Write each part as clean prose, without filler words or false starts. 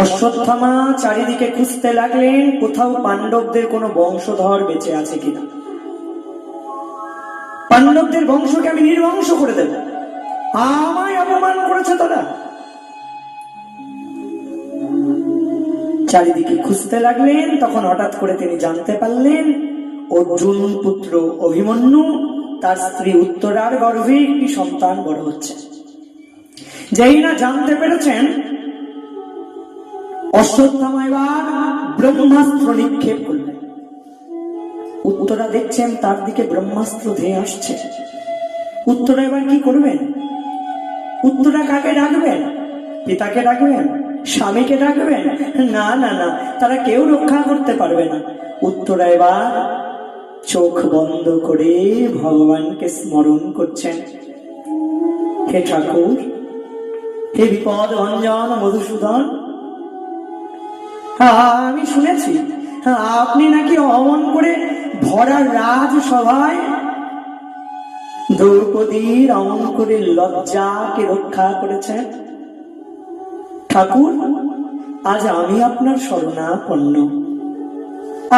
অশ্বত্থামা চারিদিকে খুঁজতে লাগলেন কোথাও পাণ্ডবদের কোনো বংশধর বেঁচে আছে কিনা। পাণ্ডবদের বংশকে আমি নির্বংশ করে দেব, আমায় অপমান করেছে তারা। চারিদিকে খুঁজতে লাগলেন, তখন হঠাৎ করে তিনি জানতে পারলেন অর্জুন পুত্র অভিমন্যু তার স্ত্রী উত্তরার গর্ভে একটি সন্তান বড় হচ্ছে। যেই না জানতে পেরেছেন, অশ্বত্থামা এবার ব্রহ্মাস্ত্র নিক্ষেপ করলেন। উত্তরা দেখছেন তার দিকে ব্রহ্মাস্ত্র ধেয়ে আসছে। উত্তরা এবার কি করবেন? উত্তরা কাকে ডাকবেন? পিতাকে ডাকবেন? স্বামীকে ডাকবেন? না না না, তারা কেউ রক্ষা করতে পারবে না। উত্তরা এবার চোখ বন্ধ করে ভগবানকে স্মরণ করছেন। হে ঠাকুর, হে বিপদ ভঞ্জন মধুসূদন, আমি শুনেছি আপনি নাকি অমন করে ভরা রাজসভায় দ্রৌপদীর অমন করে লজ্জাকে রক্ষা করেছেন। ঠাকুর, আজ আমি আপনার শরণাপন্ন,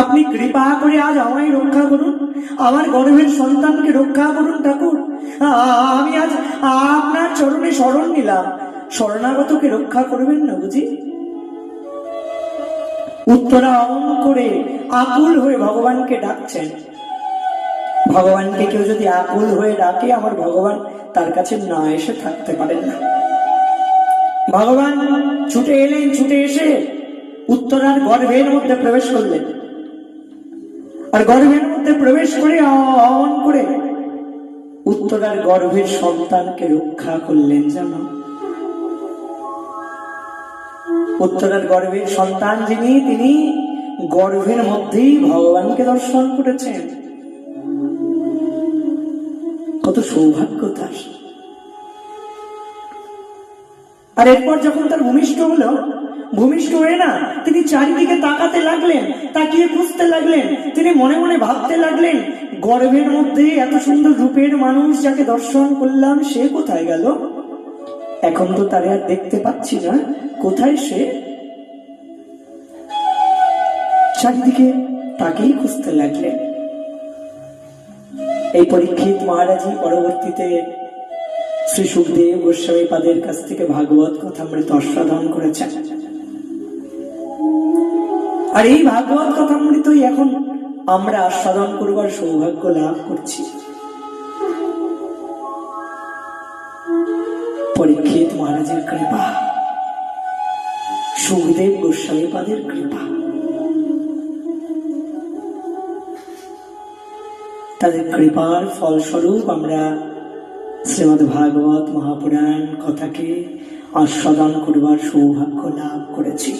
আপনি কৃপা করে আজ আমায় রক্ষা করুন, আমার গর্ভের সন্তানকে রক্ষা করুন। ঠাকুর, আমি আজ আপনার চরণে শরণ নিলাম, শরণাগতকে রক্ষা করবেন না বুঝি? উত্তরা অমন করে আকুল হয়ে ভগবানকে ডাকছেন। ভগবানকে কেউ যদি আকুল হয়ে ডাকে, আমার ভগবান তার কাছে না এসে থাকতে পারেন না। ভগবান ছুটে এলেন, ছুটে এসে উত্তরার গর্ভের মধ্যে প্রবেশ করলেন। আর গর্ভের মধ্যে প্রবেশ করে অমন করে উত্তরার গর্ভের সন্তানকে রক্ষা করলেন। জানো, উত্তরার গর্ভের সন্তান যিনি, তিনি গর্ভের মধ্যেই ভগবানকে দর্শন করেছেন। কত সৌভাগ্য তার। আর এরপর যখন তার ভূমিষ্ঠ হলো, ভূমিষ্ঠ হয়ে না তিনি চারিদিকে তাকাতে লাগলেন, তাকিয়ে খুঁজতে লাগলেন। তিনি মনে মনে ভাবতে লাগলেন, গর্ভের মধ্যে এত সুন্দর রূপের মানুষ যাকে দর্শন করলাম, সে কোথায় গেল? এখন তো তারে আর দেখতে পাচ্ছি না, কোথায় সে? চারিদিকে তাকেই খুঁজতে লাগলেন। এই পরীক্ষিত মহারাজই পরবর্তীতে শ্রী সুখদেব গোস্বামী পাদের কাছ থেকে ভাগবত কথামৃত আস্বাদন করেছেন। আর এই ভাগবত কথামৃতই এখন আমরা আস্বাদন করবার সৌভাগ্য লাভ করছি। পরীক্ষিত মহারাজের কৃপা, সুখদেব গোস্বামী পাদের কৃপা, তাদের কৃপার ফলস্বরূপ আমরা শ্রীমদ্ ভাগবত মহাপুরাণ কথাকে আস্বাদন করবার সৌভাগ্য লাভ করেছি।